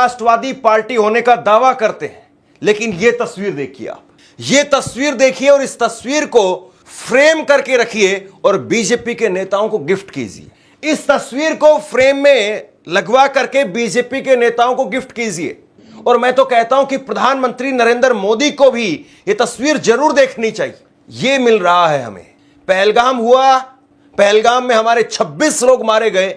राष्ट्रवादी party होने का दावा करते हैं, लेकिन यह तस्वीर देखिए आप, यह तस्वीर देखिए और इस तस्वीर को फ्रेम करके रखिए और बीजेपी के नेताओं को गिफ्ट कीजिए। इस तस्वीर को फ्रेम में लगवा करके बीजेपी के नेताओं को गिफ्ट कीजिए। और मैं तो कहता हूं कि प्रधानमंत्री नरेंद्र मोदी को भी यह तस्वीर जरूर देखनी चाहिए। यह मिल रहा है हमें। पहलगाम हुआ, पहलगाम में हमारे 26 लोग मारे गए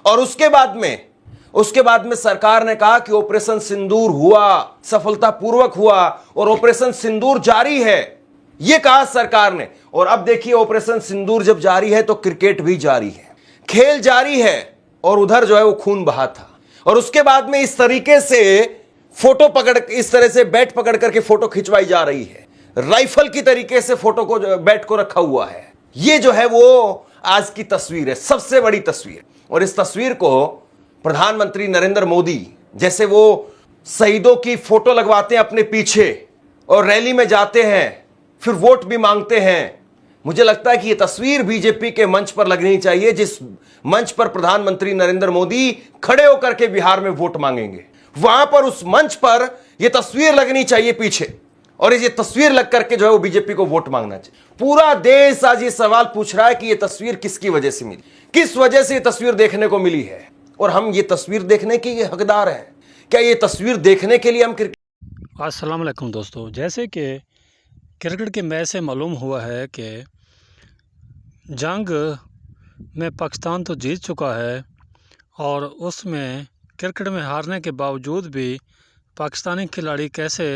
और उसके बाद में सरकार ने कहा कि ऑपरेशन सिंदूर हुआ, सफलतापूर्वक हुआ और ऑपरेशन सिंदूर जारी है, यह कहा सरकार ने। और अब देखिए, ऑपरेशन सिंदूर जब जारी है तो क्रिकेट भी जारी है, खेल जारी है और उधर जो है वो खून बहा था। और उसके बाद में इस तरीके से फोटो पकड़, इस तरह से बैट पकड़ करके फोटो खिंचवाई जा रही है, राइफल की तरीके से फोटो को, बैट को रखा हुआ है। यह जो है वो आज की तस्वीर है, सबसे बड़ी तस्वीर। और इस तस्वीर को प्रधानमंत्री नरेंद्र मोदी, जैसे वो शहीदों की फोटो लगवाते हैं अपने पीछे और रैली में जाते हैं, फिर वोट भी मांगते हैं, मुझे लगता है कि यह तस्वीर बीजेपी के मंच पर लगनी चाहिए, जिस मंच पर प्रधानमंत्री नरेंद्र मोदी खड़े होकर के बिहार में वोट मांगेंगे। वहां पर उस मंच पर यह तस्वीर लगनी चाहिए पीछे, और ये तस्वीर लग करके जो है वो बीजेपी को वोट मांगना चाहिए। पूरा देश आज ये सवाल पूछ रहा है कि यह तस्वीर किसकी वजह से मिली, किस वजह से यह तस्वीर देखने को मिली है, और हम ये तस्वीर देखने के हकदार हैं। क्या ये तस्वीर देखने के लिए हम क्रिकेट। अस्सलाम वालेकुम दोस्तों, जैसे कि क्रिकेट के मैच से मालूम हुआ है कि जंग में पाकिस्तान तो जीत चुका है और उसमें क्रिकेट में हारने के बावजूद भी पाकिस्तानी खिलाड़ी कैसे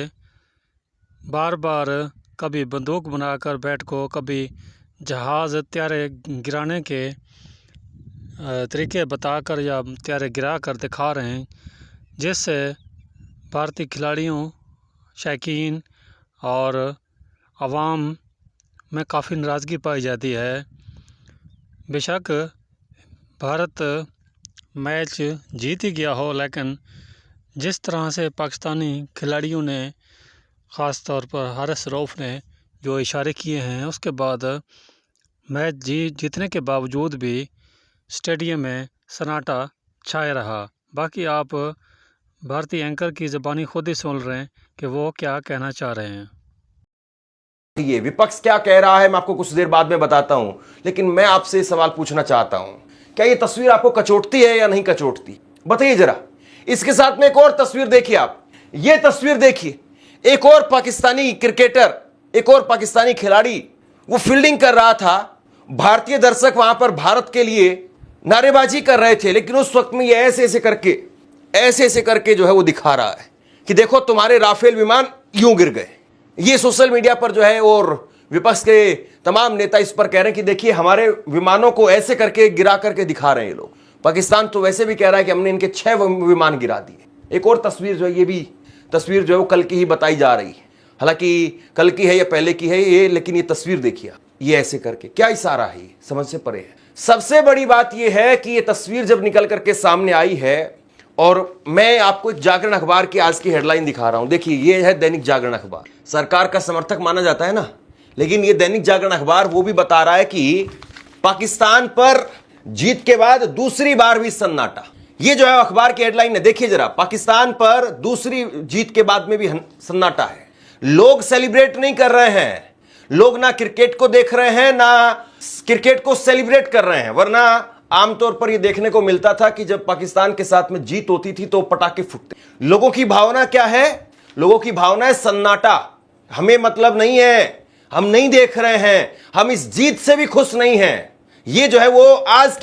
बार बार कभी बंदूक बनाकर बैट को, कभी जहाज़ त्यारे गिराने के तरीके बताकर या त्यारे गिरा कर दिखा रहे हैं, जिससे भारतीय खिलाड़ियों, शौकीन और आवाम में काफ़ी नाराज़गी पाई जाती है। बेशक भारत मैच जीत ही गया हो, लेकिन जिस तरह से पाकिस्तानी खिलाड़ियों ने, ख़ास तौर पर हारिस रऊफ़ ने जो इशारे किए हैं, उसके बाद मैच जीतने के बावजूद भी स्टेडियम में सन्नाटा छाया रहा। बाकी आप भारतीय एंकर की ज़बानी खुद ही सुन रहे हैं कि वो क्या कहना चाह रहे हैं। ये विपक्ष क्या कह रहा है मैं आपको कुछ देर बाद में बताता हूं, लेकिन मैं आपसे सवाल पूछना चाहता हूं, क्या ये तस्वीर आपको कचोटती है या नहीं कचोटती, बताइए जरा। इसके साथ में एक और तस्वीर देखिए आप, ये तस्वीर देखिए, एक और पाकिस्तानी क्रिकेटर, एक और पाकिस्तानी खिलाड़ी, वो फील्डिंग कर रहा था। भारतीय दर्शक वहां पर भारत के लिए नारेबाजी कर रहे थे, लेकिन उस वक्त में ये ऐसे ऐसे करके जो है वो दिखा रहा है कि देखो तुम्हारे राफेल विमान यूं गिर गए। ये सोशल मीडिया पर जो है, और विपक्ष के तमाम नेता इस पर कह रहे हैं कि देखिए हमारे विमानों को ऐसे करके गिरा करके दिखा रहे हैं लोग। पाकिस्तान तो वैसे भी कह रहा है कि हमने इनके 6 विमान गिरा दिए। एक और तस्वीर जो है, ये भी तस्वीर जो है वो कल की ही बताई जा रही है, हालांकि कल की है या पहले की है ये, लेकिन ये तस्वीर देखिए, ये ऐसे करके क्या इशारा है, ये समझ से परे है। सबसे बड़ी बात यह है कि ये तस्वीर जब निकल करके सामने आई है, और मैं आपको एक जागरण अखबार की आज की हेडलाइन दिखा रहा हूं, देखिए ये है दैनिक जागरण अखबार। सरकार का समर्थक माना जाता है ना, लेकिन ये दैनिक जागरण अखबार वो भी बता रहा है कि पाकिस्तान पर जीत के बाद दूसरी बार भी सन्नाटा। ये जो है अखबार की हेडलाइन है, देखिए जरा, पाकिस्तान पर दूसरी जीत के बाद में भी सन्नाटा है। लोग सेलिब्रेट नहीं कर रहे हैं, लोग ना क्रिकेट को देख रहे हैं ना क्रिकेट को सेलिब्रेट कर रहे हैं। वरना आमतौर पर यह देखने को मिलता था कि जब पाकिस्तान के साथ में जीत होती थी तो पटाखे फूटते। लोगों की भावना क्या है, लोगों की भावना है सन्नाटा, हमें मतलब नहीं है, हम नहीं देख रहे हैं, हम इस जीत से भी खुश नहीं हैं। ये जो है वो आज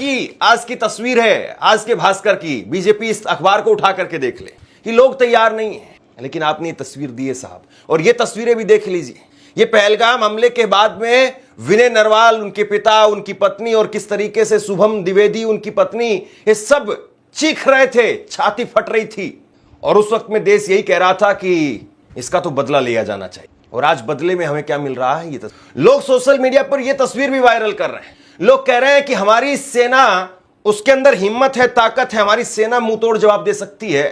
की तस्वीर है, आज के भास्कर की। बीजेपी इस अखबार को उठा करके देख ले कि लोग तैयार नहीं है, लेकिन आपने ये तस्वीर दी है साहब, और ये तस्वीरें भी देख लीजिए। ये पहलगाम हमले के बाद में विनय नरवाल, उनके पिता, उनकी पत्नी, और किस तरीके से शुभम द्विवेदी, उनकी पत्नी, ये सब चीख रहे थे, छाती फट रही थी। और उस वक्त में देश यही कह रहा था कि इसका तो बदला लिया जाना चाहिए। और आज बदले में हमें क्या मिल रहा है, ये लोग सोशल मीडिया पर यह तस्वीर भी वायरल कर रहे हैं। लोग कह रहे हैं कि हमारी सेना, उसके अंदर हिम्मत है, ताकत है, हमारी सेना मुंह तोड़ जवाब दे सकती है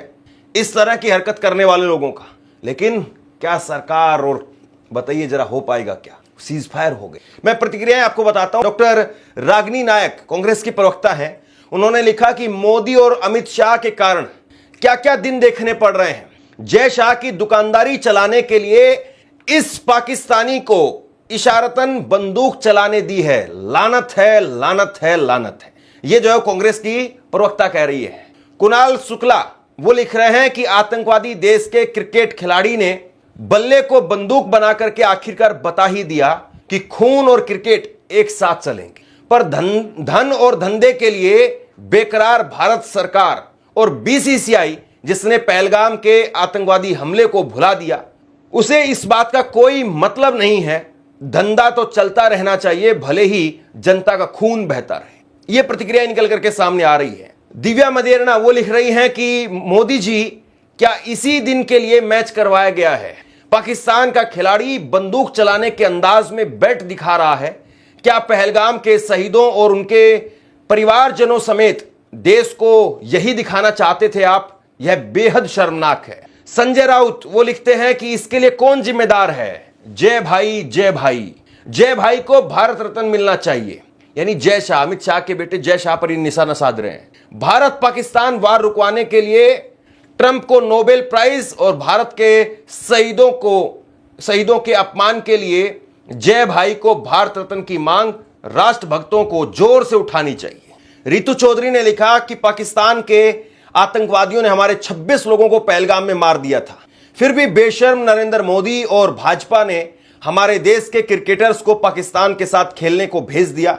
इस तरह की हरकत करने वाले लोगों का। लेकिन क्या सरकार, और बताइए जरा, हो पाएगा क्या? सीज फायर हो गए। मैं प्रतिक्रियाएं आपको बताता हूं। डॉक्टर रागिनी नायक कांग्रेस की प्रवक्ता हैं, उन्होंने लिखा कि मोदी और अमित शाह के कारण क्या क्या दिन देखने पड़ रहे हैं। जय शाह की दुकानदारी चलाने के लिए इस पाकिस्तानी को इशारतन बंदूक चलाने दी है। लानत है, लानत है, लानत है। यह जो है कांग्रेस की प्रवक्ता कह रही है। कुणाल शुक्ला वो लिख रहे हैं कि आतंकवादी देश के क्रिकेट खिलाड़ी ने बल्ले को बंदूक बना करके आखिरकार बता ही दिया कि खून और क्रिकेट एक साथ चलेंगे। पर धन और धंधे के लिए बेकरार भारत सरकार और बीसीसीआई, जिसने पहलगाम के आतंकवादी हमले को भुला दिया, उसे इस बात का कोई मतलब नहीं है। धंधा तो चलता रहना चाहिए, भले ही जनता का खून बहता रहे। यह प्रतिक्रिया निकल करके सामने आ रही है। दिव्या मदेरना वो लिख रही हैं कि मोदी जी, क्या इसी दिन के लिए मैच करवाया गया है? पाकिस्तान का खिलाड़ी बंदूक चलाने के अंदाज में बैट दिखा रहा है। क्या पहलगाम के शहीदों और उनके परिवारजनों समेत देश को यही दिखाना चाहते थे आप? यह बेहद शर्मनाक है। संजय राउत वो लिखते हैं कि इसके लिए कौन जिम्मेदार है? जय भाई, जय भाई, जय भाई को भारत रत्न मिलना चाहिए। यानी जय शाह, अमित शाह के बेटे जय शाह पर ही निशाना साध रहे हैं। भारत पाकिस्तान वार रुकवाने के लिए ट्रंप को नोबेल प्राइज और भारत के शहीदों के अपमान के लिए जय भाई को भारत रत्न की मांग राष्ट्रभक्तों को जोर से उठानी चाहिए। रितु चौधरी ने लिखा कि पाकिस्तान के आतंकवादियों ने हमारे 26 लोगों को पहलगाम में मार दिया था, फिर भी बेशर्म नरेंद्र मोदी और भाजपा ने हमारे देश के क्रिकेटर्स को पाकिस्तान के साथ खेलने को भेज दिया।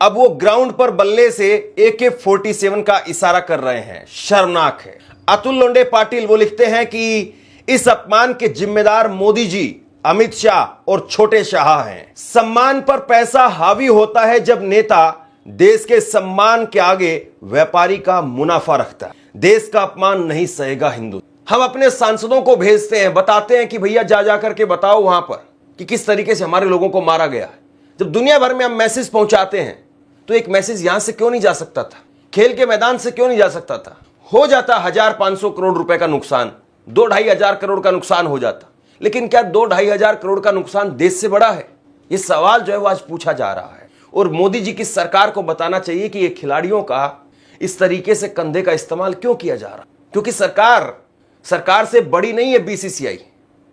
अब वो ग्राउंड पर बल्ले से AK-47 का इशारा कर रहे हैं। शर्मनाक है। अतुल लोंडे पाटिल वो लिखते हैं कि इस अपमान के जिम्मेदार मोदी जी, अमित शाह और छोटे शाह हैं। सम्मान पर पैसा हावी होता है जब नेता देश के सम्मान के आगे व्यापारी का मुनाफा रखता है। देश का अपमान नहीं सहेगा हिंदू। हम अपने सांसदों को भेजते हैं, बताते हैं कि भैया जा करके बताओ वहां पर कि किस तरीके से हमारे लोगों को मारा गया है। जब दुनिया भर में हम मैसेज पहुंचाते हैं तो एक मैसेज यहां से क्यों नहीं जा सकता था? खेल के मैदान से क्यों नहीं जा सकता था? हो जाता 1500 करोड़ रुपए का नुकसान, 2-2.5 हजार करोड़ का नुकसान हो जाता। लेकिन क्या 2-2.5 हजार करोड़ का नुकसान देश से बड़ा है? यह सवाल जो है वो आज पूछा जा रहा है। और मोदी जी की सरकार को बताना चाहिए कि ये खिलाड़ियों का इस तरीके से कंधे का इस्तेमाल क्यों किया जा रहा है, क्योंकि सरकार से बड़ी नहीं है बीसीसीआई,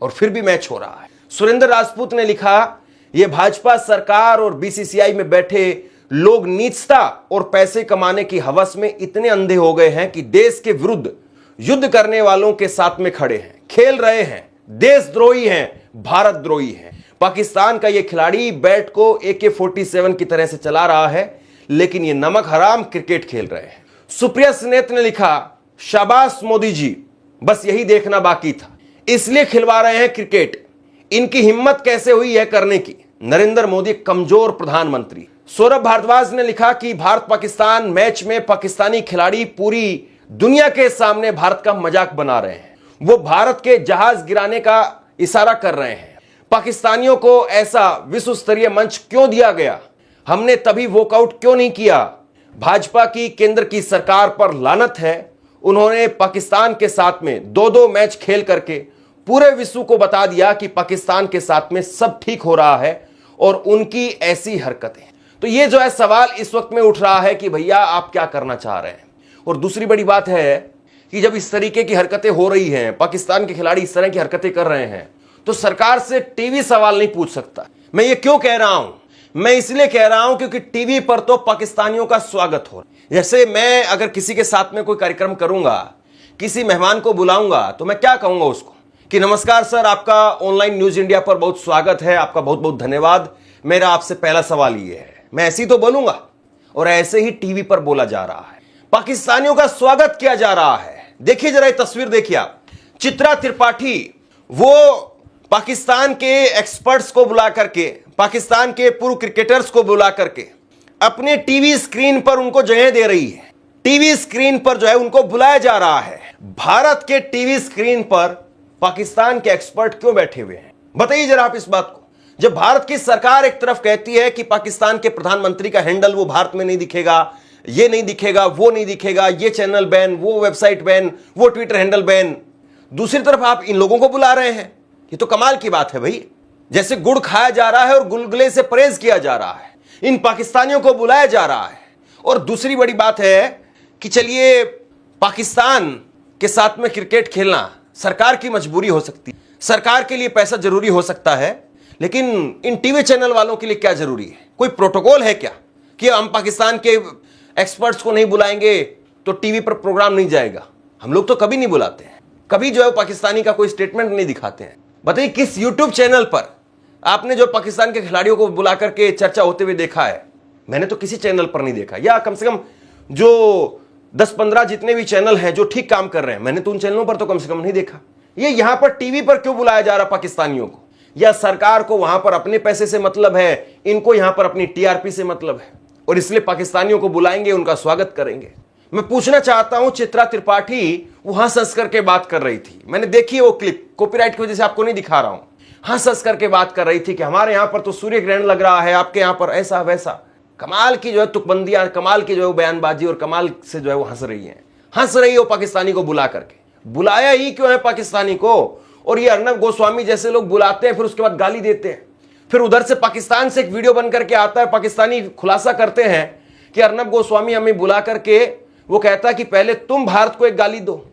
और फिर भी मैच हो रहा है। सुरेंद्र राजपूत ने लिखा, यह भाजपा सरकार और बीसीसीआई में बैठे लोग नीचता और पैसे कमाने की हवस में इतने अंधे हो गए हैं कि देश के विरुद्ध युद्ध करने वालों के साथ में खड़े हैं, खेल रहे हैं, देशद्रोही हैं, भारतद्रोही हैं। पाकिस्तान का यह खिलाड़ी बैट को AK-47 की तरह से चला रहा है, लेकिन ये नमक हराम क्रिकेट खेल रहे हैं। सुप्रिया स्नेत ने लिखा, शाबाश मोदी जी, बस यही देखना बाकी था, इसलिए खिलवा रहे हैं क्रिकेट। इनकी हिम्मत कैसे हुई है करने की? नरेंद्र मोदी कमजोर प्रधानमंत्री। सौरभ भारद्वाज ने लिखा कि भारत पाकिस्तान मैच में पाकिस्तानी खिलाड़ी पूरी दुनिया के सामने भारत का मजाक बना रहे हैं। वो भारत के जहाज गिराने का इशारा कर रहे हैं। पाकिस्तानियों को ऐसा विश्व स्तरीय मंच क्यों दिया गया? हमने तभी वॉकआउट क्यों नहीं किया? भाजपा की केंद्र की सरकार पर लानत है। उन्होंने पाकिस्तान के साथ में 2-2 मैच खेल करके पूरे विश्व को बता दिया कि पाकिस्तान के साथ में सब ठीक हो रहा है, और उनकी ऐसी हरकतें। तो ये जो है सवाल इस वक्त में उठ रहा है कि भैया आप क्या करना चाह रहे हैं। और दूसरी बड़ी बात है कि जब इस तरीके की हरकतें हो रही हैं, पाकिस्तान के खिलाड़ी इस तरह की हरकतें कर रहे हैं, तो सरकार से टीवी सवाल नहीं पूछ सकता। मैं ये क्यों कह रहा हूं? मैं इसलिए कह रहा हूं क्योंकि टीवी पर तो पाकिस्तानियों का स्वागत हो रहा है। जैसे मैं अगर किसी के साथ में कोई कार्यक्रम करूंगा, किसी मेहमान को बुलाऊंगा, तो मैं क्या कहूंगा उसको कि नमस्कार सर, आपका ऑनलाइन न्यूज इंडिया पर बहुत स्वागत है, आपका बहुत बहुत धन्यवाद, मेरा आपसे पहला सवाल ये है। मैं ऐसे ही तो बोलूंगा, और ऐसे ही टीवी पर बोला जा रहा है। पाकिस्तानियों का स्वागत किया जा रहा है। देखिए जरा ये तस्वीर देखिए आप। चित्रा त्रिपाठी वो पाकिस्तान के एक्सपर्ट्स को बुला करके, पाकिस्तान के पूर्व क्रिकेटर्स को बुला करके अपने टीवी स्क्रीन पर उनको जगह दे रही है। टीवी स्क्रीन पर जो है उनको बुलाया जा रहा है। भारत के टीवी स्क्रीन पर पाकिस्तान के एक्सपर्ट क्यों बैठे हुए हैं? बताइए जरा आप इस बात को। जब भारत की सरकार एक तरफ कहती है कि पाकिस्तान के प्रधानमंत्री का हैंडल वो भारत में नहीं दिखेगा, ये नहीं दिखेगा, वो नहीं दिखेगा, ये चैनल बैन, वो वेबसाइट बैन, वो ट्विटर हैंडल बैन, दूसरी तरफ आप इन लोगों को बुला रहे हैं। ये तो कमाल की बात है भाई। जैसे गुड़ खाया जा रहा है और गुलगुले से परहेज किया जा रहा है, इन पाकिस्तानियों को बुलाया जा रहा है। और दूसरी बड़ी बात है कि चलिए पाकिस्तान के साथ में क्रिकेट खेलना सरकार की मजबूरी हो सकती है, सरकार के लिए पैसा जरूरी हो सकता है, लेकिन इन टीवी चैनल वालों के लिए क्या जरूरी है? कोई प्रोटोकॉल है क्या कि हम पाकिस्तान के एक्सपर्ट्स को नहीं बुलाएंगे तो टीवी पर प्रोग्राम नहीं जाएगा? हम लोग तो कभी नहीं बुलाते हैं, कभी जो है पाकिस्तानी का कोई स्टेटमेंट नहीं दिखाते हैं। बताइए किस यूट्यूब चैनल पर आपने जो पाकिस्तान के खिलाड़ियों को बुला करके चर्चा होते हुए देखा है? मैंने तो किसी चैनल पर नहीं देखा, या कम से कम जो 10-15 जितने भी चैनल हैं जो ठीक काम कर रहे हैं, मैंने तो उन चैनलों पर तो कम से कम नहीं देखा। ये यहां पर टीवी पर क्यों बुलाया जा रहा पाकिस्तानियों को? या सरकार को वहां पर अपने पैसे से मतलब है, इनको यहां पर अपनी टीआरपी से मतलब है, और इसलिए पाकिस्तानियों को बुलाएंगे, उनका स्वागत करेंगे। मैं पूछना चाहता हूं, चित्रा त्रिपाठी वो हंस हंस करके बात कर रही थी, मैंने देखी वो क्लिप, कॉपीराइट की वजह से आपको नहीं दिखा रहा हूं। हंस हंस करके बात कर रही थी कि हमारे यहां पर तो सूर्य ग्रहण लग रहा है, आपके यहां पर ऐसा वैसा। कमाल की जो है तुकबंदियां, कमाल की जो है बयानबाजी, और कमाल से जो है वो हंस रही है वो पाकिस्तानी को बुला करके। बुलाया ही क्यों है पाकिस्तानी को? और ये अर्नब गोस्वामी जैसे लोग बुलाते हैं, फिर उसके बाद गाली देते हैं। फिर उधर से पाकिस्तान से एक वीडियो बन करके आता है, पाकिस्तानी खुलासा करते हैं कि अर्नब गोस्वामी हमें बुला करके वो कहता है कि पहले तुम भारत को एक गाली दो।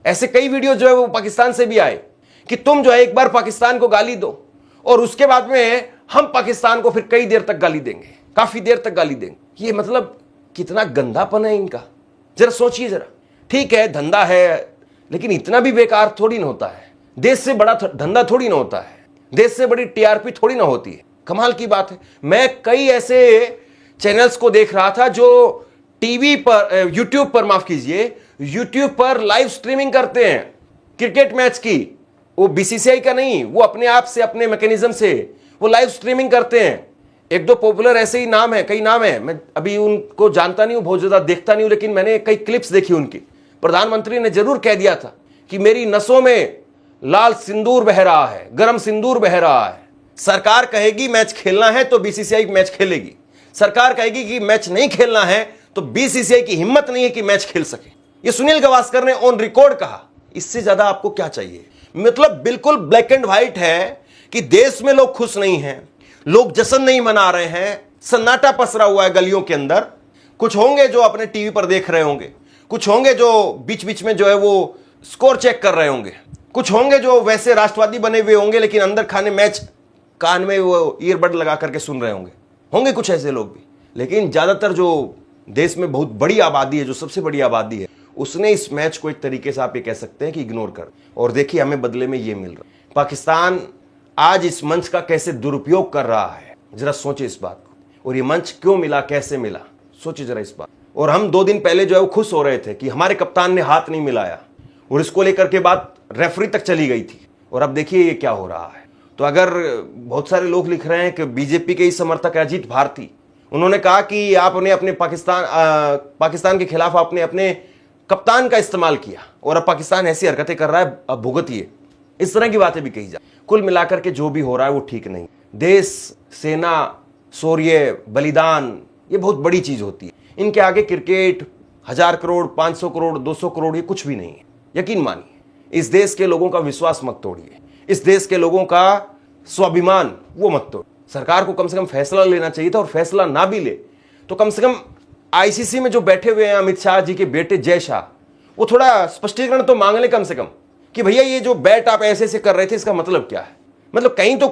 ऐसे कई वीडियो जो है वो पाकिस्तान से भी आए कि तुम जो है एक बार पाकिस्तान को गाली दो और उसके बाद में हम पाकिस्तान को फिर कई देर तक गाली देंगे, काफी देर तक गाली देंगे। ये मतलब कितना गंदापन है इनका, जरा सोचिए जरा। ठीक है धंधा है, लेकिन इतना भी बेकार थोड़ी ना होता है। देश से बड़ा धंधा थोड़ी ना होता है, देश से बड़ी टीआरपी थोड़ी ना होती है। कमाल की बात है। मैं कई ऐसे चैनल्स को देख रहा था जो टीवी पर, यूट्यूब पर, माफ कीजिए, यूट्यूब पर लाइव स्ट्रीमिंग करते हैं क्रिकेट मैच की। वो बीसीसीआई का नहीं, वो अपने आप से, अपने मैकेनिज्म से वो लाइव स्ट्रीमिंग करते हैं। एक दो पॉपुलर ऐसे ही नाम है, कई नाम है, मैं अभी उनको जानता नहीं हूं, बहुत ज्यादा देखता नहीं हूं, लेकिन मैंने कई क्लिप्स देखी उनकी। प्रधानमंत्री ने जरूर कह दिया था कि मेरी नसों में लाल सिंदूर बह रहा है, गरम सिंदूर बह रहा है। सरकार कहेगी मैच खेलना है तो बीसीसीआई मैच खेलेगी, सरकार कहेगी कि मैच नहीं खेलना है तो बीसीसीआई की हिम्मत नहीं है कि मैच खेल सके। ये सुनील गावस्कर ने ऑन रिकॉर्ड कहा। इससे ज्यादा आपको क्या चाहिए? मतलब बिल्कुल ब्लैक एंड व्हाइट है कि देश में लोग खुश नहीं हैं, लोग जश्न नहीं मना रहे हैं, सन्नाटा पसरा हुआ है गलियों के अंदर। कुछ होंगे जो अपने टीवी पर देख रहे होंगे, कुछ होंगे जो बीच बीच में जो है वो स्कोर चेक कर रहे होंगे, कुछ होंगे जो वैसे राष्ट्रवादी बने हुए होंगे लेकिन अंदर खाने मैच कान में वो ईयरबड लगा करके सुन रहे होंगे कुछ ऐसे लोग भी। लेकिन ज्यादातर जो देश में बहुत बड़ी आबादी है, जो सबसे बड़ी आबादी है, उसने इस मैच को एक तरीके से आप ये कह सकते हैं कि इग्नोर कर, और देखिए हमें बदले में ये मिल रहा है। पाकिस्तान आज इस मंच का कैसे दुरुपयोग कर रहा है, जरा सोचे इस बात को। और ये मंच क्यों मिला, कैसे मिला, सोचिए जरा इस बात। और हम 2 दिन पहले जो है वो खुश हो रहे थे कि हमारे कप्तान ने हाथ नहीं मिलाया, और इसको लेकर के बात रेफरी तक चली गई थी, और अब देखिए ये क्या हो रहा है। तो अगर बहुत सारे लोग लिख रहे हैं कि बीजेपी के ही समर्थक अजीत भारती, उन्होंने कहा कि आपने अपने पाकिस्तान के खिलाफ आपने अपने कप्तान का इस्तेमाल किया और अब पाकिस्तान ऐसी हरकतें कर रहा है, अब भुगतिए। इस तरह की बातें भी कही जा। कुल मिलाकर के जो भी हो रहा है वो ठीक नहीं। देश, सेना, शौर्य, बलिदान, ये बहुत बड़ी चीज होती है। इनके आगे क्रिकेट 1000 करोड़, 500 करोड़, 200 करोड़ ये कुछ भी नहीं है। यकीन मानिए, इस देश के लोगों का विश्वास मत तोड़िए, इस देश के लोगों का स्वाभिमान वो मत तोड़िए। सरकार को कम से कम फैसला लेना चाहिए था, और फैसला ना भी ले तो कम से कम आईसीसी में जो बैठे हुए हैं अमित शाह जी के बेटे जय शाह, वो थोड़ा स्पष्टीकरण तो मांग ले कम से कम कि भैया ये जो बैट आप ऐसे ऐसे कर रहे थे इसका मतलब क्या है। मतलब कहीं तो